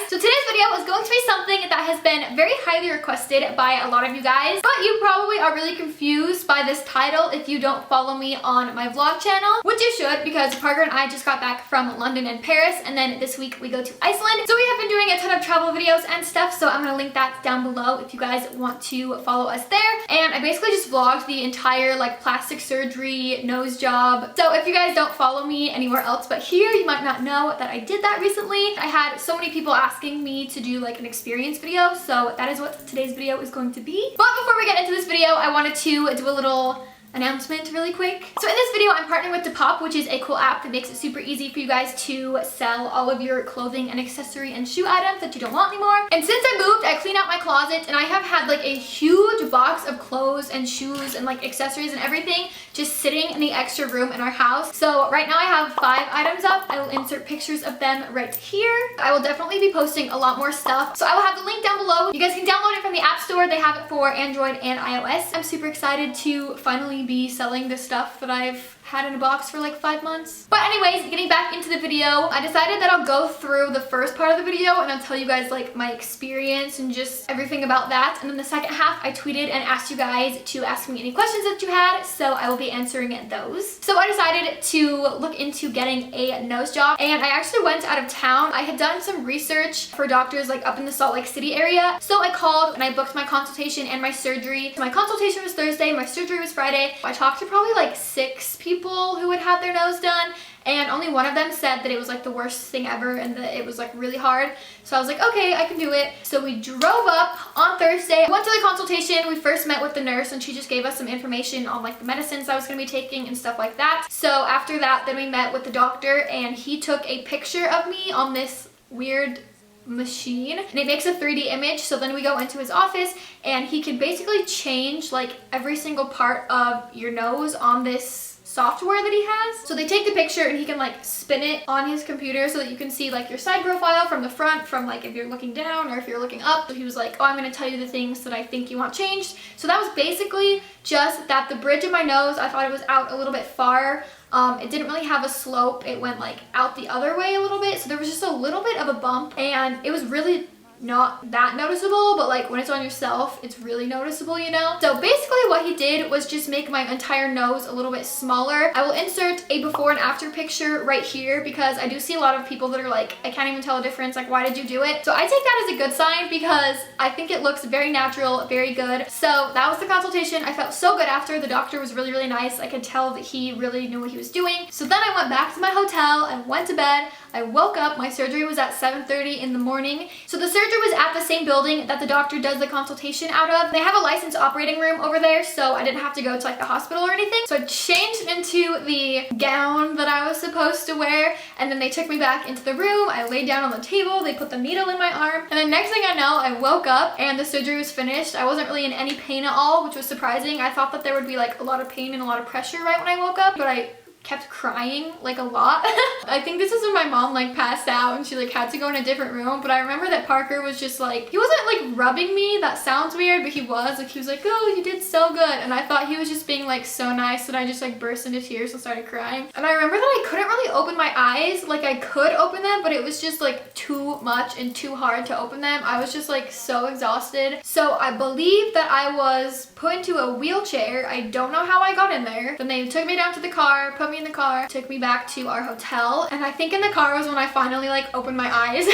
So today's video is going to be something that has been very highly requested by a lot of you guys, but you probably are really confused by this title if you don't follow me on my vlog channel, which you should, because Parker and I just got back from London and Paris, and then this week we go to Iceland. So we have been doing a ton of travel videos and stuff, so I'm gonna link that down below if you guys want to follow us there. And I basically just vlogged the entire like plastic surgery nose job. So if you guys don't follow me anywhere else but here, you might not know that I did that recently. I had so many people asking me to do like an experience video, so that is what today's video is going to be. But before we get into this video, I wanted to do a little announcement really quick. So in this video, I'm partnering with DePop, which is a cool app that makes it super easy for you guys to sell all of your clothing and accessory and shoe items that you don't want anymore. And since I moved, I cleaned out my closet and I have had like a huge box of clothes and shoes and like accessories and everything just sitting in the extra room in our house. So right now I have 5 items up. I will insert pictures of them right here. I will definitely be posting a lot more stuff. So I will have the link down below. You guys can download it from the App Store. They have it for Android and iOS. I'm super excited to finally be selling this stuff that I've had in a box for like 5 months. But anyways, getting back into the video, I decided that I'll go through the first part of the video and I'll tell you guys like my experience and just everything about that. And then the second half, I tweeted and asked you guys to ask me any questions that you had, so I will be answering those. So I decided to look into getting a nose job, and I actually went out of town. I had done some research for doctors like up in the Salt Lake City area. So I called and I booked my consultation and my surgery. My consultation was Thursday, my surgery was Friday. I talked to probably like 6 people who had had their nose done, and only one of them said that it was like the worst thing ever and that it was like really hard. So I was like, okay, I can do it. So we drove up on Thursday, went to the consultation. We first met with the nurse and she just gave us some information on like the medicines I was gonna be taking and stuff like that. So after that, then we met with the doctor and he took a picture of me on this weird machine and it makes a 3D image. So then we go into his office and he can basically change like every single part of your nose on this software that he has. So they take the picture and he can like spin it on his computer so that you can see like your side profile from the front, from like if you're looking down or if you're looking up. So he was like, oh, I'm gonna tell you the things that I think you want changed. So that was basically just that the bridge of my nose, I thought it was out a little bit far. It didn't really have a slope. It went like out the other way a little bit. So there was just a little bit of a bump and it was really not that noticeable, but like when it's on yourself, it's really noticeable, you know? So basically what he did was just make my entire nose a little bit smaller. I will insert a before and after picture right here because I do see a lot of people that are like, I can't even tell a difference, like why did you do it? So I take that as a good sign because I think it looks very natural, very good. So that was the consultation. I felt so good after. The doctor was really, really nice. I could tell that he really knew what he was doing. So then I went back to my hotel and went to bed. I woke up, my surgery was at 7:30 in the morning. So the surgery was at the same building that the doctor does the consultation out of. They have a licensed operating room over there, so I didn't have to go to like the hospital or anything. So I changed into the gown that I was supposed to wear, and then they took me back into the room. I laid down on the table, they put the needle in my arm, and then next thing I know, I woke up and the surgery was finished. I wasn't really in any pain at all, which was surprising. I thought that there would be like a lot of pain and a lot of pressure right when I woke up, but I kept crying like a lot. I think this is when my mom like passed out and she like had to go in a different room, but I remember that Parker was just like, he wasn't like rubbing me, that sounds weird, but he was like, oh, you did so good. And I thought he was just being like so nice, and I just like burst into tears and started crying. And I remember that I couldn't really open my eyes. Like I could open them, but it was just like too much and too hard to open them. I was just like so exhausted. So I believe that I was put into a wheelchair. I don't know how I got in there. Then they took me down to the car, put me in the car, took me back to our hotel, and I think in the car was when I finally like opened my eyes.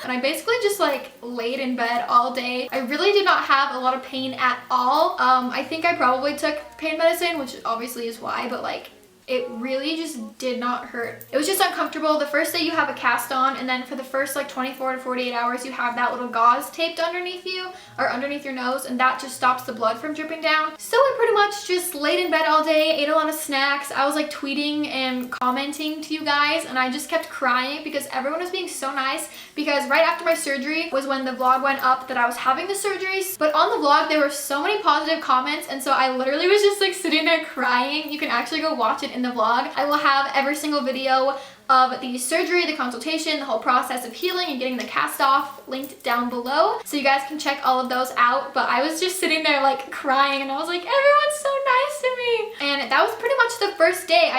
And I basically just like laid in bed all day. I really did not have a lot of pain at all. I think I probably took pain medicine, which obviously is why, but like it really just did not hurt. It was just uncomfortable. The first day you have a cast on, and then for the first like 24 to 48 hours you have that little gauze taped underneath you or underneath your nose, and that just stops the blood from dripping down. So I pretty much just laid in bed all day, ate a lot of snacks. I was like tweeting and commenting to you guys, and I just kept crying because everyone was being so nice, because right after my surgery was when the vlog went up that I was having the surgeries. But on the vlog there were so many positive comments, and so I literally was just like sitting there crying. You can actually go watch it in the vlog. I will have every single video of the surgery, the consultation, the whole process of healing and getting the cast off linked down below, so you guys can check all of those out. But I was just sitting there like crying, and I was like, everyone's so nice to me. And that was pretty much the first day.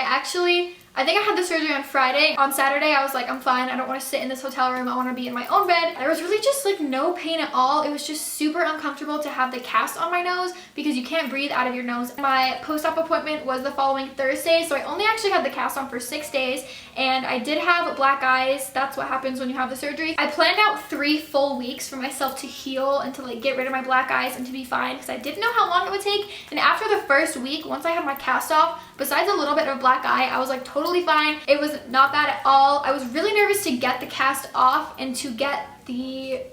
I think I had the surgery on Friday. On Saturday, I was like, I'm fine. I don't want to sit in this hotel room. I want to be in my own bed. There was really just like no pain at all. It was just super uncomfortable to have the cast on my nose because you can't breathe out of your nose. My post-op appointment was the following Thursday, so I only actually had the cast on for 6 days, and I did have black eyes. That's what happens when you have the surgery. I planned out 3 full weeks for myself to heal and to like get rid of my black eyes and to be fine because I didn't know how long it would take. And after the first week, once I had my cast off, besides a little bit of black eye, I was like totally fine. It was not bad at all. I was really nervous to get the cast off and to get the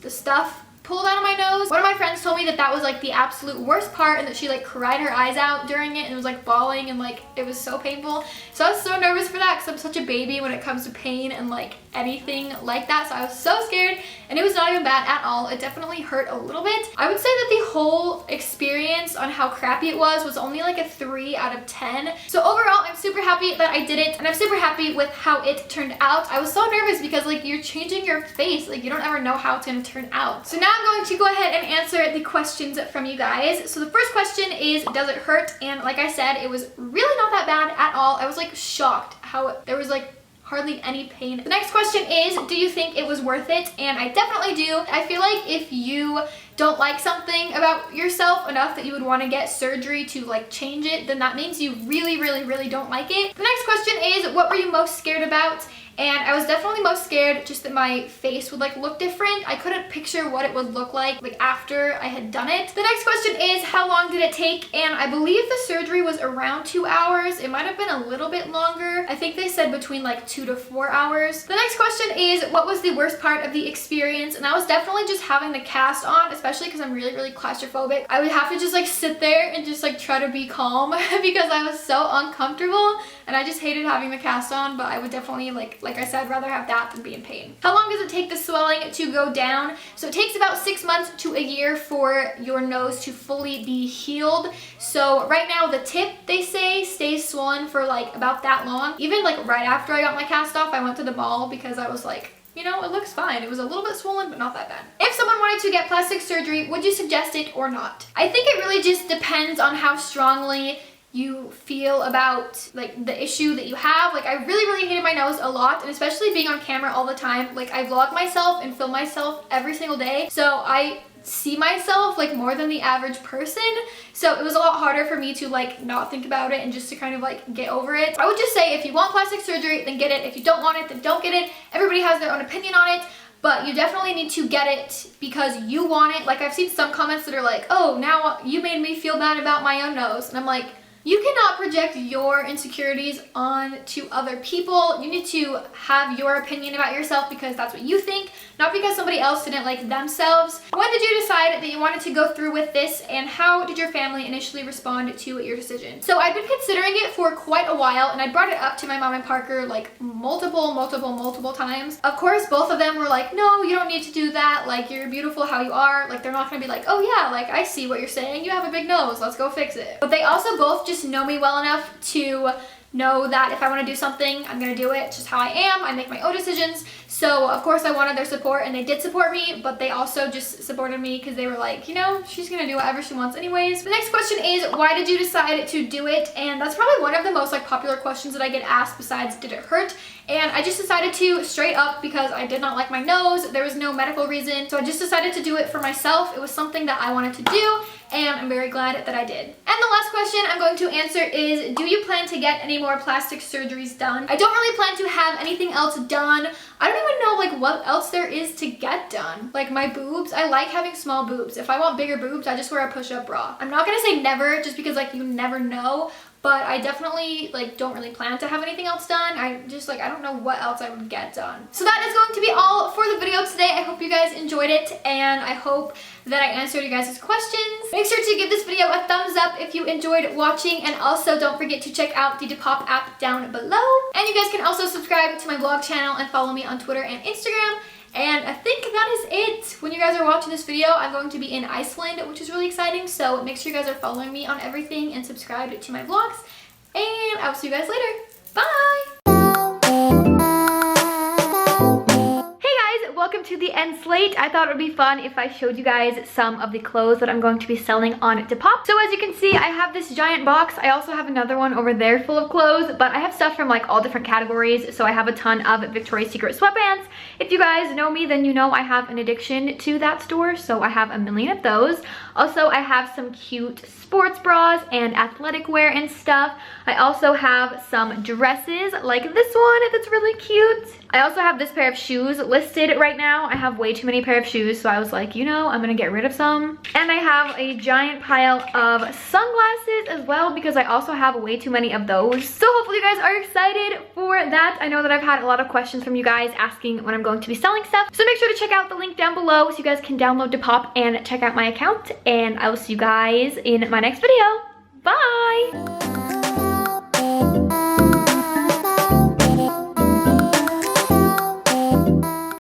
stuff pulled out of my nose. One of my friends told me that that was like the absolute worst part and that she like cried her eyes out during it and it was like bawling and like it was so painful. So I was so nervous for that because I'm such a baby when it comes to pain and like anything like that. So I was so scared and it was not even bad at all. It definitely hurt a little bit. I would say that the whole experience on how crappy it was only like a 3 out of 10. So overall, I'm super happy that I did it and I'm super happy with how it turned out. I was so nervous because like you're changing your face. Like you don't ever know how it's going to turn out. So now I'm going to go ahead and answer the questions from you guys. So the first question is, does it hurt? And like I said, it was really not that bad at all. I was like shocked how there was like hardly any pain. The next question is, do you think it was worth it? And I definitely do. I feel like if you don't like something about yourself enough that you would want to get surgery to like change it, then that means you really don't like it. The next question is, what were you most scared about? And I was definitely most scared just that my face would like look different. I couldn't picture what it would look like after I had done it. The next question is, how long did it take? And I believe the surgery was around 2 hours. It might have been a little bit longer. I think they said between like 2 to 4 hours. The next question is, what was the worst part of the experience? And that was definitely just having the cast on, especially because I'm really claustrophobic. I would have to just like sit there and just like try to be calm because I was so uncomfortable and I just hated having the cast on, but I would definitely like I said, rather have that than be in pain. How long does it take the swelling to go down? So it takes about 6 months to a year for your nose to fully be healed. So right now the tip, they say, stays swollen for like about that long. Even like right after I got my cast off, I went to the mall because I was like, you know, it looks fine. It was a little bit swollen, but not that bad. If someone wanted to get plastic surgery, would you suggest it or not? I think it really just depends on how strongly you feel about like the issue that you have. Like I really hated my nose a lot, and especially being on camera all the time. Like I vlog myself and film myself every single day, so I see myself like more than the average person, so it was a lot harder for me to like not think about it and just to kind of like get over it. I would just say if you want plastic surgery, then get it. If you don't want it, then don't get it. Everybody has their own opinion on it, but you definitely need to get it because you want it. Like I've seen some comments that are like, oh, now you made me feel bad about my own nose, and I'm like, you cannot project your insecurities onto other people. You need to have your opinion about yourself because that's what you think, not because somebody else didn't like themselves. When did you decide that you wanted to go through with this, and how did your family initially respond to your decision? So I'd been considering it for quite a while, and I brought it up to my mom and Parker like multiple times. Of course, both of them were like, no, you don't need to do that. Like, you're beautiful how you are. Like, they're not gonna be like, oh yeah, like I see what you're saying. You have a big nose. Let's go fix it. But they also both just know me well enough to know that if I want to do something, I'm gonna do it. It's just how I am. I make my own decisions. So of course I wanted their support, and they did support me, but they also just supported me because they were like, you know, she's gonna do whatever she wants anyways. The next question is, why did you decide to do it? And that's probably one of the most like popular questions that I get asked besides did it hurt? And I just decided to straight up because I did not like my nose. There was no medical reason, so I just decided to do it for myself. It was something that I wanted to do, and I'm very glad that I did. And the last question I'm going to answer is, do you plan to get any more plastic surgeries done? I don't really plan to have anything else done. I don't even know like what else there is to get done. Like my boobs, I like having small boobs. If I want bigger boobs, I just wear a push-up bra. I'm not gonna say never just because like you never know, but I definitely like don't really plan to have anything else done. I just like, I don't know what else I would get done. So that is going to be all for the video today. I hope you guys enjoyed it, and I hope that I answered you guys' questions. Make sure to give this video a thumbs up if you enjoyed watching, and also don't forget to check out the DePop app down below. And you guys can also subscribe to my vlog channel and follow me on Twitter and Instagram. And I think that is it. When you guys are watching this video, I'm going to be in Iceland, which is really exciting. So make sure you guys are following me on everything and subscribe to my vlogs. And I will see you guys later. Bye! Hey guys, welcome welcome to the end slate. I thought it would be fun if I showed you guys some of the clothes that I'm going to be selling on DePop. So as you can see, I have this giant box. I also have another one over there full of clothes, but I have stuff from like all different categories. So I have a ton of Victoria's Secret sweatbands. If you guys know me, then you know I have an addiction to that store. So I have a million of those. Also, I have some cute sports bras and athletic wear and stuff. I also have some dresses like this one that's really cute. I also have this pair of shoes listed right now. I have way too many pair of shoes, so I was like, you know, I'm gonna get rid of some. And I have a giant pile of sunglasses as well because I also have way too many of those. So hopefully you guys are excited for that. I know that I've had a lot of questions from you guys asking when I'm going to be selling stuff. So make sure to check out the link down below so you guys can download DePop and check out my account. And I will see you guys in my next video. Bye!